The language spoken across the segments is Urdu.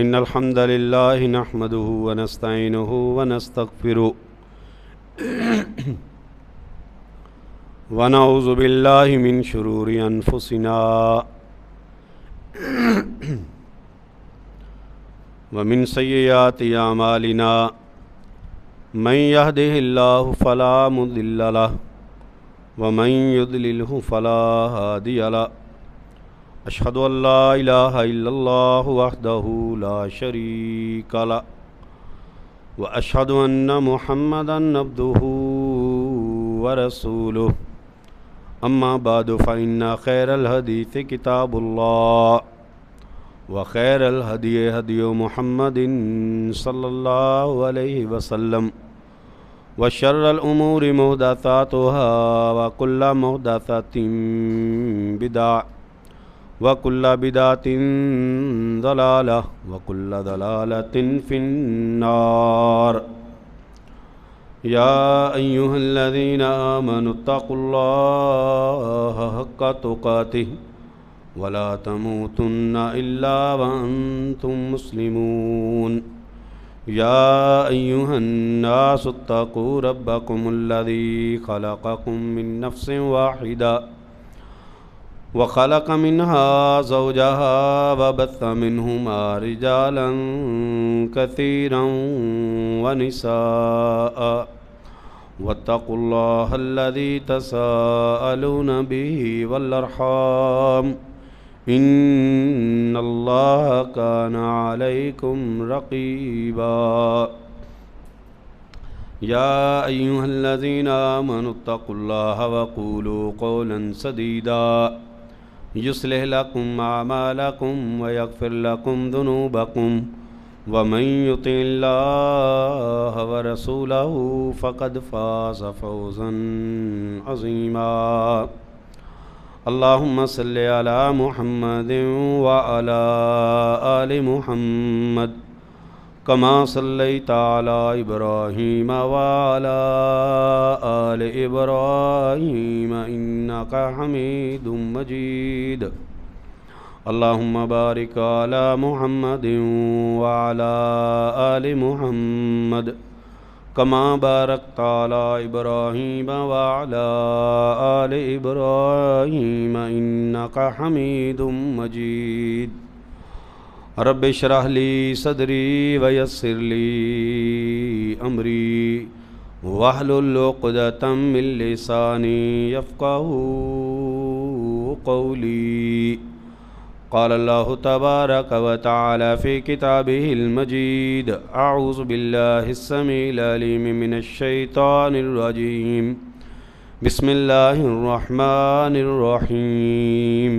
إن الحمد لله نحمده ونستعينه ونستغفره ونعوذ بالله من شرور أنفسنا ومن سيئات أعمالنا من يهده الله فلا مضل له ومن يضلله فلا هادي له أشهد أن لا إله إلا الله وحده لا شريك له وأشهد أن محمدا عبده ورسوله أما بعد فإن خير الحديث كتاب الله وخير الهدي هدي محمد صلى الله عليه وسلم وشر الأمور محدثاتها وكل محدثة بدعة وكل بدعة ضلالة وكل ضلالة في النار يا أيها الذين آمنوا اتقوا الله حق تقاته ولا تموتن إلا وأنتم مسلمون يا أيها الناس اتقوا ربكم الذي خلقكم من نفس واحدة وخلق منها زوجها وبث منهما رجالا كثيرا ونساء واتقوا الله الذي تساءلون به والأرحام إن الله كان عليكم رقيبا يا أيها الذين آمنوا اتقوا الله وقولوا قولا سديدا يصلح لكم أعمالكم ويغفر لكم ذنوبكم ومن يطع الله ورسوله فقد فاز فوزا عظيما اللهم صل على محمد وعلى آل محمد كما صليت على إبراهيم وعلى آل إبراهيم إنك حميد مجيد اللهم بارك على محمد وعلى آل محمد كما باركت على إبراهيم وعلى آل إبراهيم إنك حميد مجيد رب اشرح لي صدري ويسر لي أمري واحلل عقدة من لساني يفقهوا قولي قال الله تبارك وتعالى في كتابه المجيد أعوذ بالله السميع العليم من الشيطان الرجيم بسم الله الرحمن الرحيم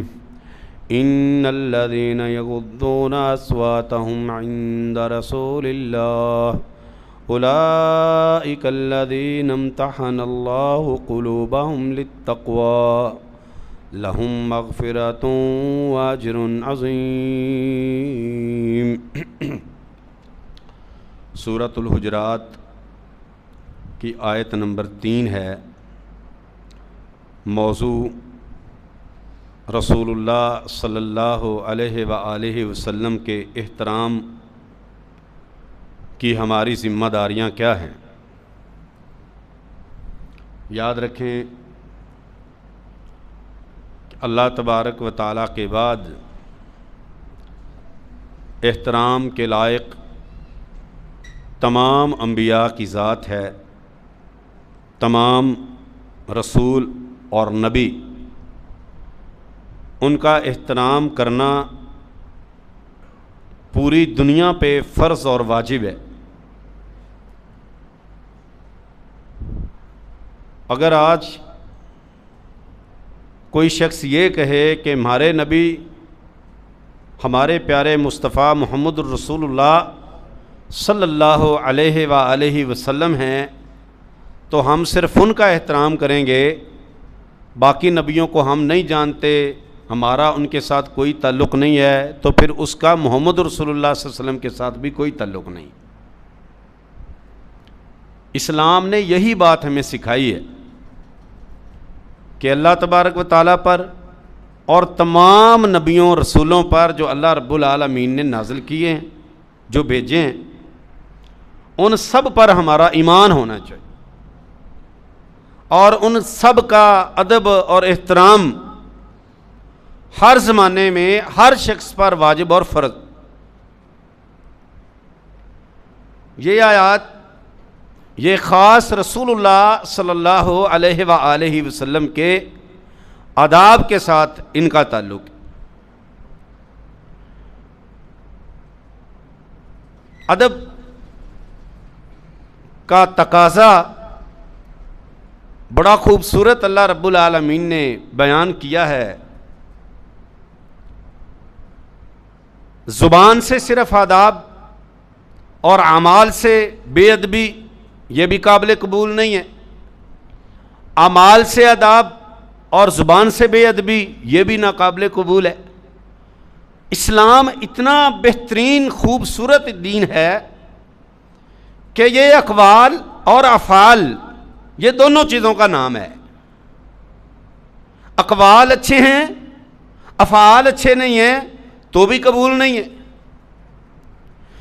إن الذين يغضون أصواتهم عند رسول الله أولئك الذين امتحن الله قلوبهم للتقوى لهم مغفرة وأجر عظيم سورۃ الحجرات کی آیت نمبر 3 ہے۔ موضوع رسول اللہ صلی اللہ علیہ وآلہ وسلم کے احترام کی ہماری ذمہ داریاں کیا ہیں۔ یاد رکھیں کہ اللہ تبارک و تعالیٰ کے بعد احترام کے لائق تمام انبیاء کی ذات ہے۔ تمام رسول اور نبی، ان کا احترام کرنا پوری دنیا پہ فرض اور واجب ہے۔ اگر آج کوئی شخص یہ کہے کہ ہمارے نبی ہمارے پیارے مصطفیٰ محمد الرسول اللہ صلی اللہ علیہ وآلہ وسلم ہیں تو ہم صرف ان کا احترام کریں گے، باقی نبیوں کو ہم نہیں جانتے، ہمارا ان کے ساتھ کوئی تعلق نہیں ہے، تو پھر اس کا محمد رسول اللہ صلی اللہ علیہ وسلم کے ساتھ بھی کوئی تعلق نہیں۔ اسلام نے یہی بات ہمیں سکھائی ہے کہ اللہ تبارک و تعالیٰ پر اور تمام نبیوں رسولوں پر جو اللہ رب العالمین نے نازل کیے ہیں جو بھیجے ہیں ان سب پر ہمارا ایمان ہونا چاہیے، اور ان سب کا ادب اور احترام ہر زمانے میں ہر شخص پر واجب اور فرض۔ یہ آیات، یہ خاص رسول اللہ صلی اللہ علیہ وآلہ وسلم کے آداب کے ساتھ ان کا تعلق ہے۔ ادب کا تقاضا بڑا خوبصورت اللہ رب العالمین نے بیان کیا ہے۔ زبان سے صرف آداب اور اعمال سے بے ادبی یہ بھی قابل قبول نہیں ہے، اعمال سے آداب اور زبان سے بے ادبی یہ بھی ناقابل قبول ہے۔ اسلام اتنا بہترین خوبصورت دین ہے کہ یہ اقوال اور افعال یہ دونوں چیزوں کا نام ہے۔ اقوال اچھے ہیں، افعال اچھے نہیں ہیں تو بھی قبول نہیں ہے،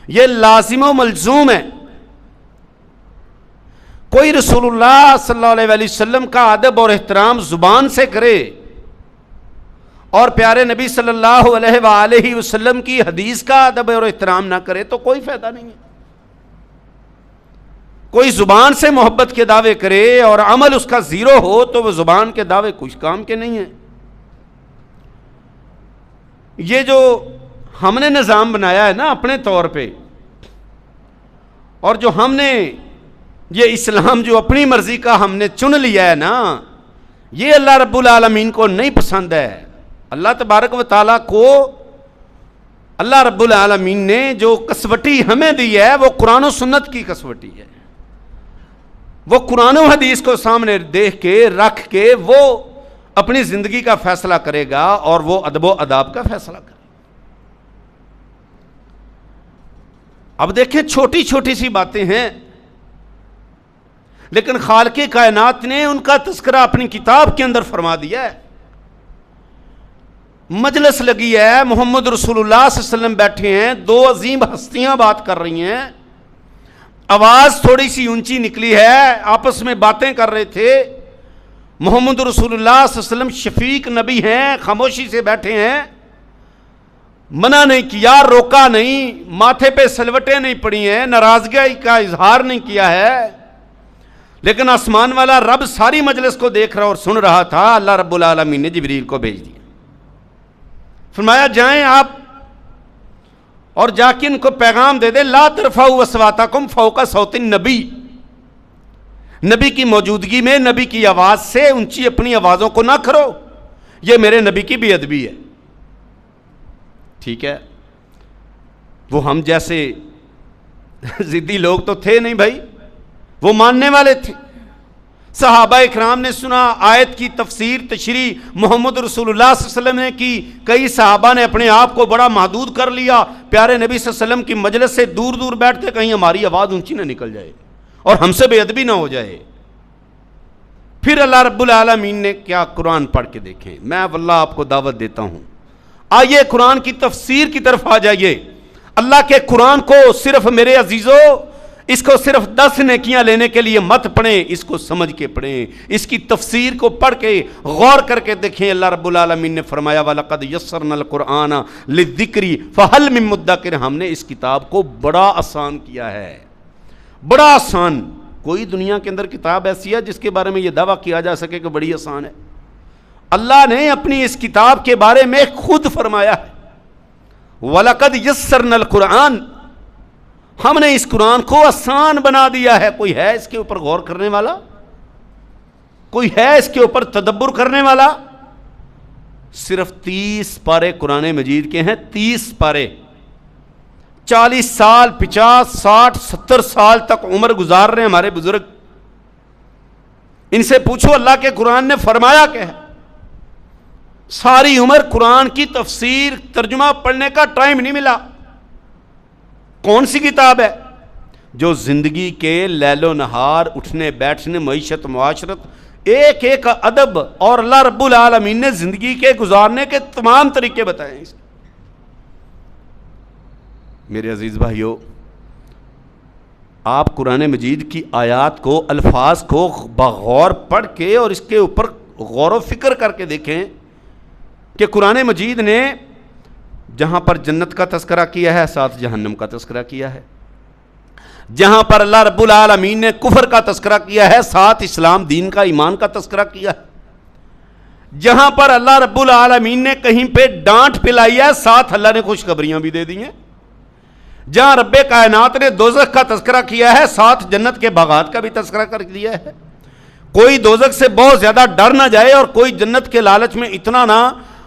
یہ لازم و ملزوم ہے۔ کوئی رسول اللہ صلی اللہ علیہ وسلم کا ادب اور احترام زبان سے کرے اور پیارے نبی صلی اللہ علیہ وآلہ وسلم کی حدیث کا ادب اور احترام نہ کرے تو کوئی فائدہ نہیں ہے۔ کوئی زبان سے محبت کے دعوے کرے اور عمل اس کا زیرو ہو تو وہ زبان کے دعوے کچھ کام کے نہیں ہیں۔ یہ جو ہم نے نظام بنایا ہے نا اپنے طور پہ، اور جو ہم نے یہ اسلام جو اپنی مرضی کا ہم نے چن لیا ہے نا، یہ اللہ رب العالمین کو نہیں پسند ہے۔ اللہ تبارک و تعالیٰ کو اللہ رب العالمین نے جو کسوٹی ہمیں دی ہے وہ قرآن و سنت کی کسوٹی ہے۔ وہ قرآن و حدیث کو سامنے دیکھ کے رکھ کے وہ اپنی زندگی کا فیصلہ کرے گا اور وہ ادب و آداب کا فیصلہ کرے گا۔ اب دیکھیں چھوٹی چھوٹی سی باتیں ہیں، لیکن خالق کائنات نے ان کا تذکرہ اپنی کتاب کے اندر فرما دیا ہے۔ مجلس لگی ہے، محمد رسول اللہ صلی اللہ علیہ وسلم بیٹھے ہیں، دو عظیم ہستیاں بات کر رہی ہیں، آواز تھوڑی سی اونچی نکلی ہے، آپس میں باتیں کر رہے تھے۔ محمد رسول اللہ صلی اللہ علیہ وسلم شفیق نبی ہیں، خاموشی سے بیٹھے ہیں، منع نہیں کیا، روکا نہیں، ماتھے پہ سلوٹیں نہیں پڑی ہیں، ناراضگی کا اظہار نہیں کیا ہے، لیکن آسمان والا رب ساری مجلس کو دیکھ رہا اور سن رہا تھا۔ اللہ رب العالمین نے جبریل کو بھیج دیا، فرمایا جائیں آپ اور جا کے ان کو پیغام دے دے، لا ترفعوا اصواتکم فوق صوت النبی، نبی کی موجودگی میں نبی کی آواز سے اونچی اپنی آوازوں کو نہ کرو، یہ میرے نبی کی بے ادبی ہے۔ ٹھیک ہے، وہ ہم جیسے ضدی لوگ تو تھے نہیں بھائی، وہ ماننے والے تھے۔ صحابہ اکرام نے سنا، آیت کی تفسیر تشریح محمد رسول اللہ صلی اللہ علیہ وسلم نے کی، کئی صحابہ نے اپنے آپ کو بڑا محدود کر لیا، پیارے نبی صلی اللہ علیہ وسلم کی مجلس سے دور دور بیٹھتے کہیں ہماری آواز اونچی نہ نکل جائے اور ہم سے بے ادبی نہ ہو جائے۔ پھر اللہ رب العالمین نے کیا، قرآن پڑھ کے دیکھیں، میں واللہ آپ کو دعوت دیتا ہوں، آئیے قرآن کی تفسیر کی طرف آ جائیے۔ اللہ کے قرآن کو صرف میرے عزیزو اس کو صرف 10 نیکیاں لینے کے لیے مت پڑھیں، اس کو سمجھ کے پڑھیں، اس کی تفسیر کو پڑھ کے غور کر کے دیکھیں۔ اللہ رب العالمین نے فرمایا وَلَقَدْ يَسَّرْنَا الْقُرْآنَ لِلذِّكْرِ فَهَلْ مِن مُدَّكِرٍ، ہم نے اس کتاب کو بڑا آسان کیا ہے، بڑا آسان۔ کوئی دنیا کے اندر کتاب ایسی ہے جس کے بارے میں یہ دعویٰ کیا جا سکے کہ بڑی آسان ہے؟ اللہ نے اپنی اس کتاب کے بارے میں خود فرمایا ہے وَلَقَدْ يَسَّرْنَا الْقُرْآنَ، ہم نے اس قرآن کو آسان بنا دیا ہے۔ کوئی ہے اس کے اوپر غور کرنے والا؟ کوئی ہے اس کے اوپر تدبر کرنے والا؟ صرف 30 پارے قرآن مجید کے ہیں، 30 پارے، 40 سال 50 60 70 سال تک عمر گزار رہے ہیں ہمارے بزرگ۔ ان سے پوچھو اللہ کے قرآن نے فرمایا کیا ہے؟ ساری عمر قرآن کی تفسیر ترجمہ پڑھنے کا ٹائم نہیں ملا۔ کون سی کتاب ہے جو زندگی کے لیل و نہار، اٹھنے بیٹھنے، معیشت، معاشرت، ایک ایک ادب اور اللہ رب العالمین نے زندگی کے گزارنے کے تمام طریقے بتائے ہیں۔ میرے عزیز بھائیو، آپ قرآن مجید کی آیات کو، الفاظ کو بغور پڑھ کے اور اس کے اوپر غور و فکر کر کے دیکھیں کہ قرآن مجید نے جہاں پر جنت کا تذکرہ کیا ہے ساتھ جہنم کا تذکرہ کیا ہے، جہاں پر اللہ رب العالمین نے کفر کا تذکرہ کیا ہے ساتھ اسلام دین کا، ایمان کا تذکرہ کیا ہے، جہاں پر اللہ رب العالمین نے کہیں پہ ڈانٹ پلائی ہے ساتھ اللہ نے خوشخبریاں بھی دے دی ہیں، جہاں رب کائنات نے دوزخ کا تذکرہ کیا ہے ساتھ جنت کے باغات کا بھی تذکرہ کر دیا ہے۔ کوئی دوزخ سے بہت زیادہ ڈر نہ جائے اور کوئی جنت کے لالچ میں اتنا نہ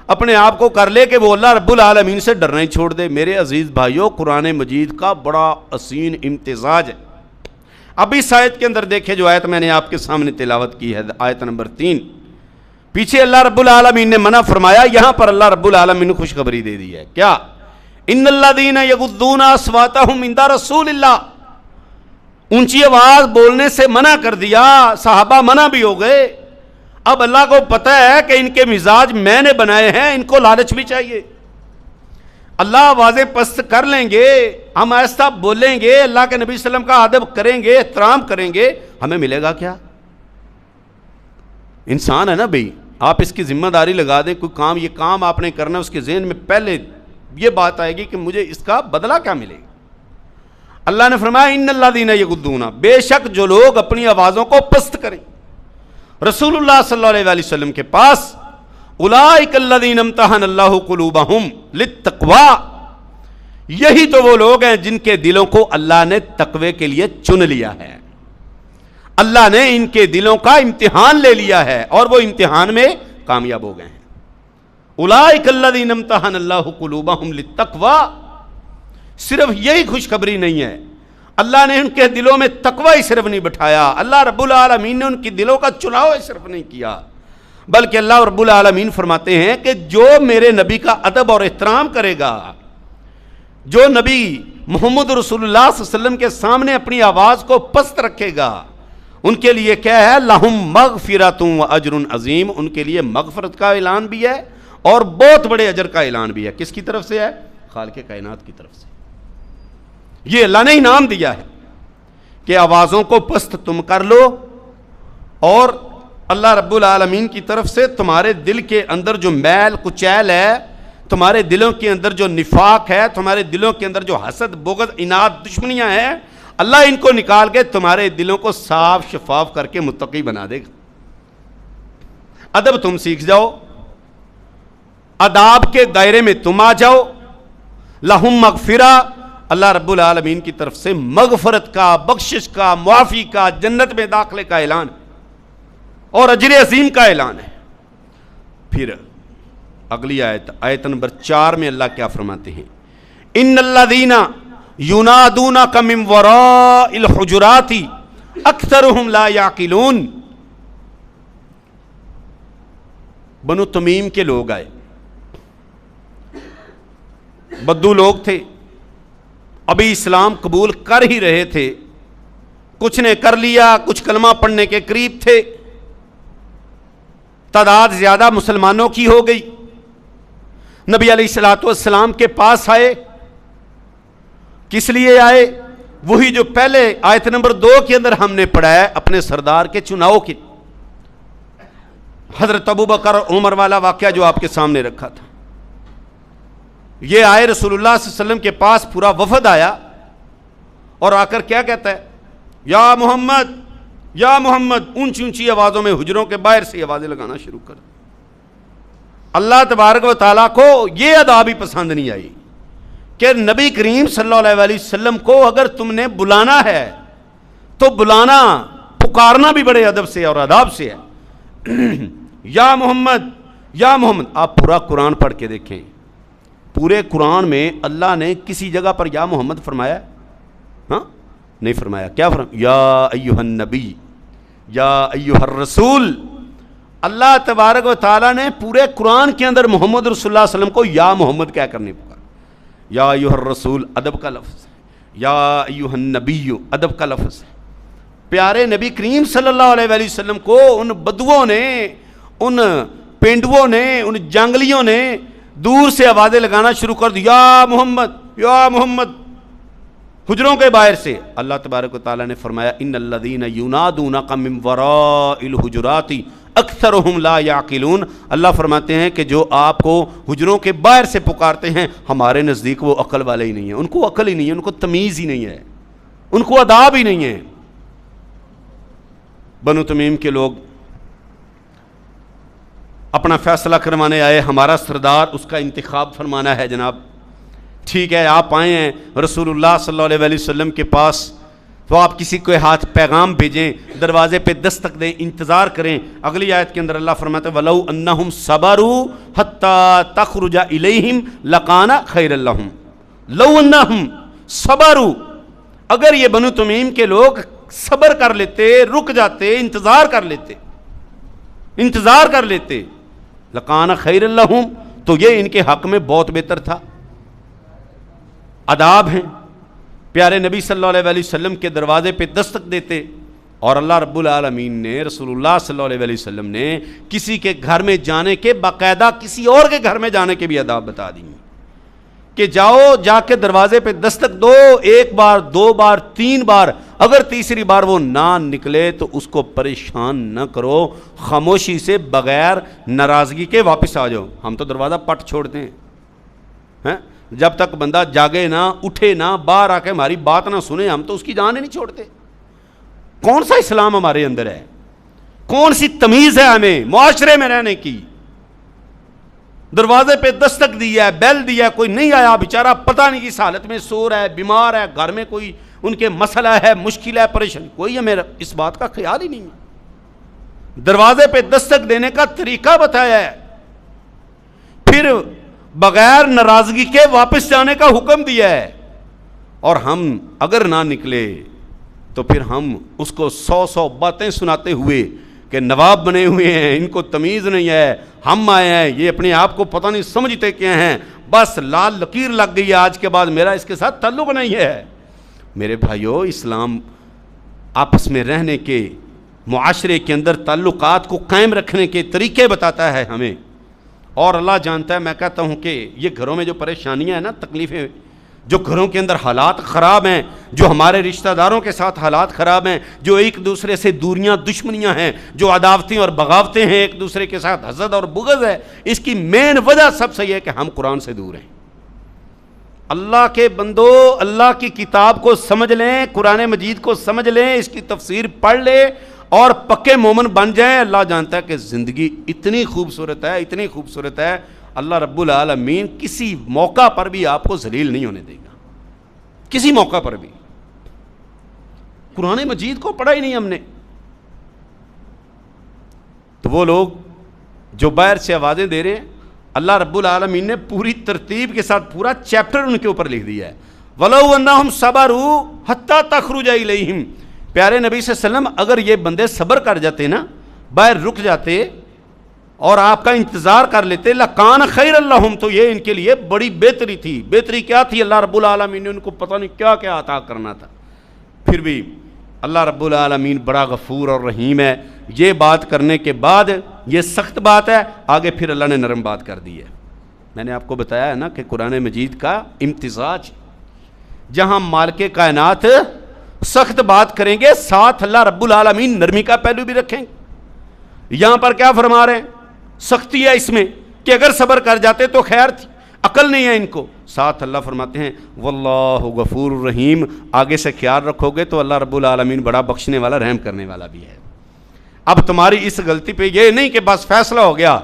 اپنے آپ کو کر لے کہ وہ اللہ رب العالمین سے ڈرنا ہی چھوڑ دے۔ میرے عزیز بھائیوں، قرآن مجید کا بڑا حسین امتزاج ہے۔ اب اس آیت کے اندر دیکھیں جو آیت میں نے آپ کے سامنے تلاوت کی ہے، آیت نمبر 3، پیچھے اللہ رب العالمین نے منع فرمایا، یہاں پر اللہ رب العالمین نے خوشخبری دے دی ہے۔ کیا؟ ان الذین یغضون اصواتهم عند رسول اللہ، اونچی آواز بولنے سے منع کر دیا، صحابہ منع بھی ہو گئے۔ اب اللہ کو پتہ ہے کہ ان کے مزاج میں نے بنائے ہیں، ان کو لالچ بھی چاہیے۔ اللہ آوازیں پست کر لیں گے، ہم ایسا بولیں گے، اللہ کے نبی صلی اللہ علیہ وسلم کا ادب کریں گے، احترام کریں گے، ہمیں ملے گا کیا؟ انسان ہے نا بھئی، آپ اس کی ذمہ داری لگا دیں، کوئی کام، یہ کام آپ نے کرنا، اس کے ذہن میں پہلے یہ بات آئے گی کہ مجھے اس کا بدلہ کیا ملے گا۔ اللہ نے فرمایا ان الذین یغضون، بے شک جو لوگ اپنی آوازوں کو پست کریں رسول اللہ صلی اللہ علیہ وسلم کے پاس، اولئک الذین امتحن اللہ قلوبہم للتقوی، یہی تو وہ لوگ ہیں جن کے دلوں کو اللہ نے تقوی کے لیے چن لیا ہے، اللہ نے ان کے دلوں کا امتحان لے لیا ہے اور وہ امتحان میں کامیاب ہو گئے ہیں۔ اولئک الذین امتحن اللہ قلوبہم للتقوی، صرف یہی خوشخبری نہیں ہے، اللہ نے ان کے دلوں میں تقوی ہی صرف نہیں بٹھایا، اللہ رب العالمین نے ان کی دلوں کا چناؤ صرف نہیں کیا، بلکہ اللہ رب العالمین فرماتے ہیں کہ جو میرے نبی کا ادب اور احترام کرے گا، جو نبی محمد رسول اللہ صلی اللہ علیہ وسلم کے سامنے اپنی آواز کو پست رکھے گا، ان کے لیے کیا ہے؟ لہم مغفرۃ و اجر عظیم، ان کے لیے مغفرت کا اعلان بھی ہے اور بہت بڑے اجر کا اعلان بھی ہے۔ کس کی طرف سے ہے؟ خالق کائنات کی طرف سے۔ یہ اللہ نے انعام دیا ہے کہ آوازوں کو پست تم کر لو، اور اللہ رب العالمین کی طرف سے تمہارے دل کے اندر جو میل کچیل ہے، تمہارے دلوں کے اندر جو نفاق ہے، تمہارے دلوں کے اندر جو حسد، بغض، اناد، دشمنیاں ہیں، اللہ ان کو نکال کے تمہارے دلوں کو صاف شفاف کر کے متقی بنا دے گا۔ ادب تم سیکھ جاؤ، آداب کے دائرے میں تم آ جاؤ، لہم مغفرہ، اللہ رب العالمین کی طرف سے مغفرت کا، بخشش کا، معافی کا، جنت میں داخلے کا اعلان اور اجر عظیم کا اعلان ہے۔ پھر اگلی آیت، آیت نمبر 4 میں اللہ کیا فرماتے ہیں؟ ان الذین ینادونک من وراء الحجرات اکثرهم لا یعقلون، بنو تمیم کے لوگ آئے، بدو لوگ تھے، ابھی اسلام قبول کر ہی رہے تھے، کچھ نے کر لیا، کچھ کلمہ پڑھنے کے قریب تھے، تعداد زیادہ مسلمانوں کی ہو گئی، نبی علیہ الصلوۃ والسلام کے پاس آئے۔ کس لیے آئے؟ وہی جو پہلے آیت نمبر 2 کے اندر ہم نے پڑھا ہے، اپنے سردار کے چناؤ کے، حضرت ابوبکر اور عمر والا واقعہ جو آپ کے سامنے رکھا تھا۔ یہ آئے رسول اللہ صلی اللہ علیہ وسلم کے پاس، پورا وفد آیا اور آ کر کیا کہتا ہے؟ یا محمد، یا محمد، اونچی اونچی آوازوں میں حجروں کے باہر سے آوازیں لگانا شروع کر۔ اللہ تبارک و تعالیٰ کو یہ ادا بھی پسند نہیں آئی کہ نبی کریم صلی اللہ علیہ وسلم کو اگر تم نے بلانا ہے تو بلانا، پکارنا بھی بڑے ادب سے اور آداب سے ہے۔ یا محمد، یا محمد، آپ پورا قرآن پڑھ کے دیکھیں، پورے قرآن میں اللہ نے کسی جگہ پر یا محمد فرمایا؟ ہاں نہیں فرمایا۔ کیا فرمایا؟ یا ایھا النبی، یا ایھا الرسول۔ اللہ تبارک و تعالیٰ نے پورے قرآن کے اندر محمد رسول اللہ علیہ وسلم کو یا محمد کیا کرنے پکارا۔ یا ایھا الرسول ادب کا لفظ ہے، یا ایھا النبی ادب کا لفظ ہے۔ پیارے نبی کریم صلی اللہ علیہ وسلم کو ان بدوؤں نے، ان پینڈوؤں نے، ان جنگلیوں نے دور سے آوازیں لگانا شروع کر دی، یا محمد، یا محمد، حجروں کے باہر سے اللہ تبارک و تعالیٰ نے فرمایا ان الذین ینادونک من وراء الحجرات اکثرهم لا یعقلون. اللہ فرماتے ہیں کہ جو آپ کو حجروں کے باہر سے پکارتے ہیں ہمارے نزدیک وہ عقل والے ہی نہیں ہیں، ان کو عقل ہی نہیں ہے، ان کو تمیز ہی نہیں ہے، ان کو آداب ہی نہیں ہے. بنو تمیم کے لوگ اپنا فیصلہ کروانے آئے، ہمارا سردار اس کا انتخاب فرمانا ہے جناب، ٹھیک ہے آپ آئے ہیں رسول اللہ صلی اللہ علیہ وسلم کے پاس، تو آپ کسی کے ہاتھ پیغام بھیجیں، دروازے پہ دستک دیں، انتظار کریں. اگلی آیت کے اندر اللہ فرماتا ہے وَلَوْ أَنَّهُمْ صَبَرُوا حَتَّى تَخْرُجَ إِلَيْهِمْ لَكَانَ خَيْرًا لَهُمْ. لَوْ أَنَّهُمْ صَبَرُوا، اگر یہ بنو تمیم کے لوگ صبر کر لیتے، رک جاتے، انتظار کر لیتے لَكَانَ خَيْرًا لَهُمْ، تو یہ ان کے حق میں بہت بہتر تھا. آداب ہیں، پیارے نبی صلی اللہ علیہ وسلم کے دروازے پہ دستک دیتے، اور اللہ رب العالمین نے رسول اللہ صلی اللہ علیہ وسلم نے کسی کے گھر میں جانے کے باقاعدہ کسی اور کے گھر میں جانے کے بھی آداب بتا دی کہ جاؤ، جا کے دروازے پہ دستک دو، ایک بار، دو بار، تین بار، اگر تیسری بار وہ نہ نکلے تو اس کو پریشان نہ کرو، خاموشی سے بغیر ناراضگی کے واپس آ جاؤ. ہم تو دروازہ پٹ چھوڑتے ہیں، جب تک بندہ جاگے نہ، اٹھے نہ، باہر آ کے ہماری بات نہ سنے، ہم تو اس کی جان ہی نہیں چھوڑتے. کون سا اسلام ہمارے اندر ہے؟ کون سی تمیز ہے ہمیں معاشرے میں رہنے کی؟ دروازے پہ دستک دی ہے، بیل دی ہے، کوئی نہیں آیا، بیچارہ پتہ نہیں کس حالت میں سو رہا ہے، بیمار ہے، گھر میں کوئی ان کے مسئلہ ہے، مشکل ہے، پریشانی، کوئی ہمیں اس بات کا خیال ہی نہیں ہے. دروازے پہ دستک دینے کا طریقہ بتایا ہے، پھر بغیر ناراضگی کے واپس جانے کا حکم دیا ہے، اور ہم اگر نہ نکلے تو پھر ہم اس کو 100 باتیں سناتے ہوئے کہ نواب بنے ہوئے ہیں، ان کو تمیز نہیں ہے، ہم آئے ہیں، یہ اپنے آپ کو پتہ نہیں سمجھتے کیا ہیں، بس لال لکیر لگ گئی ہے، آج کے بعد میرا اس کے ساتھ تعلق نہیں ہے. میرے بھائیو، اسلام آپس میں رہنے کے، معاشرے کے اندر تعلقات کو قائم رکھنے کے طریقے بتاتا ہے ہمیں، اور اللہ جانتا ہے. میں کہتا ہوں کہ یہ گھروں میں جو پریشانیاں ہیں نا، تکلیفیں، جو گھروں کے اندر حالات خراب ہیں، جو ہمارے رشتہ داروں کے ساتھ حالات خراب ہیں، جو ایک دوسرے سے دوریاں، دشمنیاں ہیں، جو عداوتیں اور بغاوتیں ہیں، ایک دوسرے کے ساتھ حسد اور بغض ہے، اس کی مین وجہ سب سے یہ ہے کہ ہم قرآن سے دور ہیں. اللہ کے بندو، اللہ کی کتاب کو سمجھ لیں، قرآن مجید کو سمجھ لیں، اس کی تفسیر پڑھ لیں اور پکے مومن بن جائیں. اللہ جانتا ہے کہ زندگی اتنی خوبصورت ہے، اتنی خوبصورت ہے، اللہ رب العالمین کسی موقع پر بھی آپ کو ذلیل نہیں ہونے دے گا، کسی موقع پر بھی. قرآن مجید کو پڑھا ہی نہیں ہم نے. تو وہ لوگ جو باہر سے آوازیں دے رہے ہیں، اللہ رب العالمین نے پوری ترتیب کے ساتھ پورا چیپٹر ان کے اوپر لکھ دیا ہے. وَلَوْ أَنَّهُمْ صَبَرُوا حَتَّى تَخْرُجَ إِلَيْهِمْ. پیارے نبی صلی اللہ علیہ وسلم، اگر یہ بندے صبر کر جاتے نا، باہر رک جاتے اور آپ کا انتظار کر لیتے، لَكَانَ خَيْرًا لَهُمْ، تو یہ ان کے لیے بڑی بہتری تھی. بہتری کیا تھی؟ اللہ رب العالمین نے ان کو پتہ نہیں کیا کیا عطا کرنا تھا. پھر بھی اللہ رب العالمین بڑا غفور اور رحیم ہے. یہ بات کرنے کے بعد، یہ سخت بات ہے، آگے پھر اللہ نے نرم بات کر دی ہے. میں نے آپ کو بتایا ہے نا کہ قرآن مجید کا امتزاج، جہاں مالک کائنات سخت بات کریں گے، ساتھ اللہ رب العالمین نرمی کا پہلو بھی رکھیں گے. یہاں پر کیا فرما رہے ہیں؟ سختی ہے اس میں کہ اگر صبر کر جاتے تو خیر تھی، عقل نہیں ہے ان کو. ساتھ اللہ فرماتے ہیں واللہ غفور الرحیم، آگے سے خیال رکھو گے تو اللہ رب العالمین بڑا بخشنے والا، رحم کرنے والا بھی ہے. اب تمہاری اس غلطی پہ یہ نہیں کہ بس فیصلہ ہو گیا،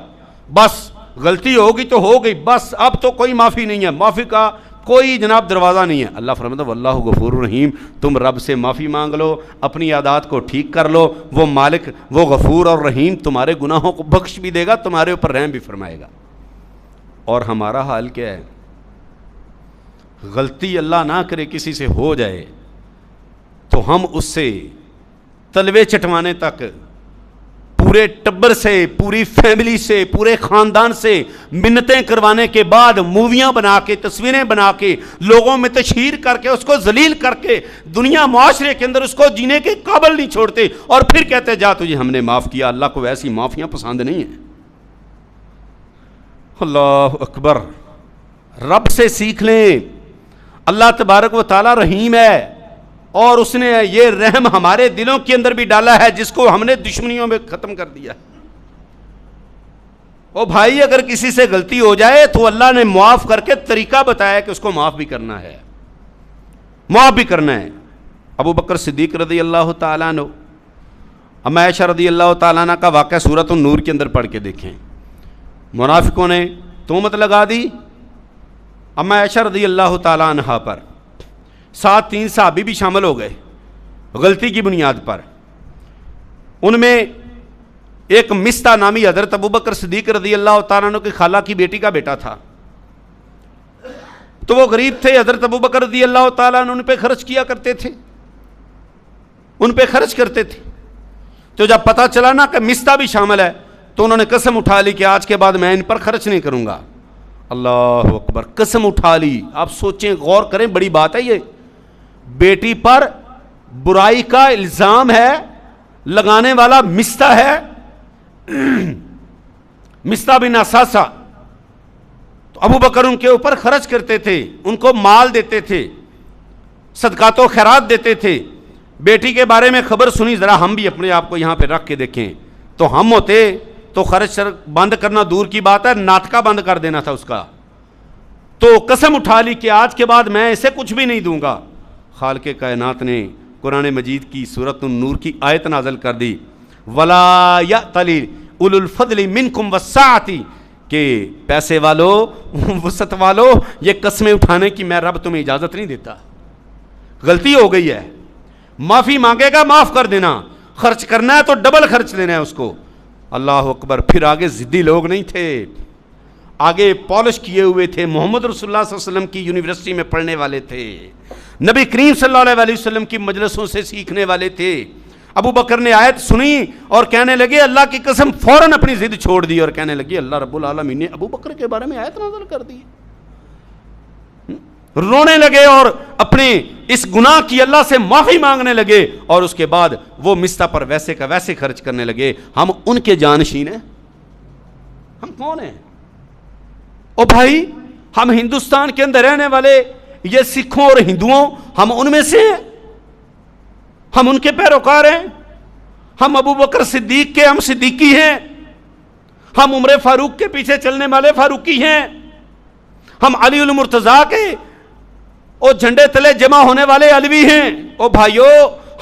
بس غلطی ہوگی تو ہو گئی، بس اب تو کوئی معافی نہیں ہے، معافی کا کوئی جناب دروازہ نہیں ہے. اللہ فرماتا ہے واللہ غفور الرحیم، تم رب سے معافی مانگ لو، اپنی عادات کو ٹھیک کر لو، وہ مالک، وہ غفور اور رحیم تمہارے گناہوں کو بخش بھی دے گا، تمہارے اوپر رحم بھی فرمائے گا. اور ہمارا حال کیا ہے؟ غلطی اللہ نہ کرے کسی سے ہو جائے تو ہم اس سے تلوے چٹوانے تک، پورے ٹبر سے، پوری فیملی سے، پورے خاندان سے منتیں کروانے کے بعد موویاں بنا کے، تصویریں بنا کے، لوگوں میں تشہیر کر کے، اس کو ذلیل کر کے، دنیا معاشرے کے اندر اس کو جینے کے قابل نہیں چھوڑتے، اور پھر کہتے جا تجھے ہم نے معاف کیا. اللہ کو ایسی معافیاں پسند نہیں ہیں. اللہ اکبر. رب سے سیکھ لیں، اللہ تبارک و تعالیٰ رحیم ہے، اور اس نے یہ رحم ہمارے دلوں کے اندر بھی ڈالا ہے جس کو ہم نے دشمنیوں میں ختم کر دیا۔ او بھائی، اگر کسی سے غلطی ہو جائے تو اللہ نے معاف کر کے طریقہ بتایا کہ اس کو معاف بھی کرنا ہے، معاف بھی کرنا ہے۔ ابو بکر صدیق رضی اللہ تعالیٰ عنہ، اما عائشہ رضی اللہ تعالیٰ عنہ کا واقعہ سورۃ النور کے اندر پڑھ کے دیکھیں۔ منافقوں نے تہمت لگا دی اما عائشہ رضی اللہ تعالیٰ عنہ پر، ساتھ 3 صحابی بھی شامل ہو گئے غلطی کی بنیاد پر۔ ان میں ایک مستہ نامی حضرت ابو بکر صدیق رضی اللہ تعالیٰ عنہ کی خالہ کی بیٹی کا بیٹا تھا، تو وہ غریب تھے۔ حضرت ابو بکر رضی اللہ تعالیٰ عنہ ان پہ خرچ کیا کرتے تھے، ان پہ خرچ کرتے تھے۔ تو جب پتہ چلا نا کہ مستہ بھی شامل ہے تو انہوں نے قسم اٹھا لی کہ آج کے بعد میں ان پر خرچ نہیں کروں گا۔ اللہ اکبر، قسم اٹھا لی۔ آپ سوچیں، غور کریں، بڑی بات ہے یہ۔ بیٹی پر برائی کا الزام ہے، لگانے والا مستہ ہے، مستہ بن اساسہ۔ تو ابو بکر ان کے اوپر خرچ کرتے تھے، ان کو مال دیتے تھے، صدقات و خیرات دیتے تھے۔ بیٹی کے بارے میں خبر سنی، ذرا ہم بھی اپنے آپ کو یہاں پہ رکھ کے دیکھیں، تو ہم ہوتے تو خرچ بند کرنا دور کی بات ہے، ناٹکا بند کر دینا تھا اس کا۔ تو قسم اٹھا لی کہ آج کے بعد میں اسے کچھ بھی نہیں دوں گا۔ خالق کائنات نے قرآن مجید کی سورۃ النور کی آیت نازل کر دی، وَلَا يَأْتَلِ أُولُو الْفَضْلِ مِنْكُمْ وَالسَّعَةِ، کہ پیسے والو، وسعت والو، یہ قسمیں اٹھانے کی میں رب تمہیں اجازت نہیں دیتا۔ غلطی ہو گئی ہے، معافی مانگے گا معاف کر دینا، خرچ کرنا ہے تو ڈبل خرچ دینا ہے اس کو۔ اللہ اکبر۔ پھر آگے ضدی لوگ نہیں تھے، آگے پالش کیے ہوئے تھے، محمد رسول اللہ صلی اللہ علیہ وسلم کی یونیورسٹی میں پڑھنے والے تھے، نبی کریم صلی اللہ علیہ وسلم کی مجلسوں سے سیکھنے والے تھے۔ ابو بکر نے آیت سنی اور کہنے لگے، اللہ کی قسم، فوراً اپنی ضد چھوڑ دی اور کہنے لگے اللہ رب العالمین نے ابو بکر کے بارے میں آیت نازل کر دی۔ رونے لگے اور اپنے اس گناہ کی اللہ سے معافی مانگنے لگے، اور اس کے بعد وہ مستہ پر ویسے کا ویسے خرچ کرنے لگے۔ ہم ان کے جانشین ہیں، ہم کون ہیں؟ او بھائی، ہم ہندوستان کے اندر رہنے والے یہ سکھوں اور ہندوؤں، ہم ان میں سے ہیں، ہم ان کے پیروکار ہیں۔ ہم ابو بکر صدیق کے ہم صدیقی ہیں، ہم عمر فاروق کے پیچھے چلنے والے فاروقی ہیں، ہم علی المرتضیٰ کے او جھنڈے تلے جمع ہونے والے علوی ہیں۔ او بھائیو،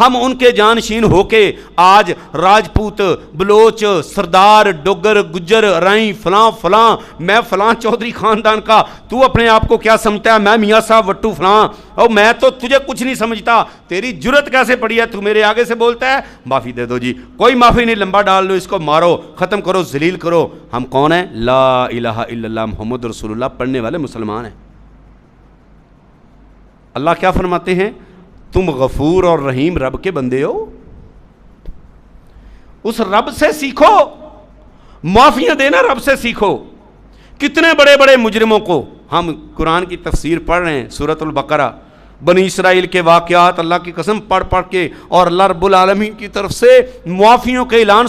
ہم ان کے جانشین ہو کے آج راجپوت، بلوچ، سردار، ڈوگر، گجر، رائیں، فلاں فلاں، میں فلاں چودھری خاندان کا، تو اپنے آپ کو کیا سمجھتا ہے؟ میں میاں صاحب وٹو فلاں، اور میں تو تجھے کچھ نہیں سمجھتا، تیری جرت کیسے پڑی ہے تو میرے آگے سے بولتا ہے معافی دے دو جی؟ کوئی معافی نہیں، لمبا ڈال لو، اس کو مارو، ختم کرو، ذلیل کرو۔ ہم کون ہیں؟ لا الہ الا اللہ محمد رسول اللہ پڑھنے والے مسلمان ہیں۔ اللہ کیا فرماتے ہیں؟ تم غفور اور رحیم رب کے بندے ہو، اس رب سے سیکھو، معافیاں دینا رب سے سیکھو۔ کتنے بڑے بڑے مجرموں کو ہم قرآن کی تفسیر پڑھ رہے ہیں، سورۃ البقرہ، بنی اسرائیل کے واقعات اللہ کی قسم پڑھ پڑھ کے، اور اللہ رب العالمین کی طرف سے معافیوں کے اعلان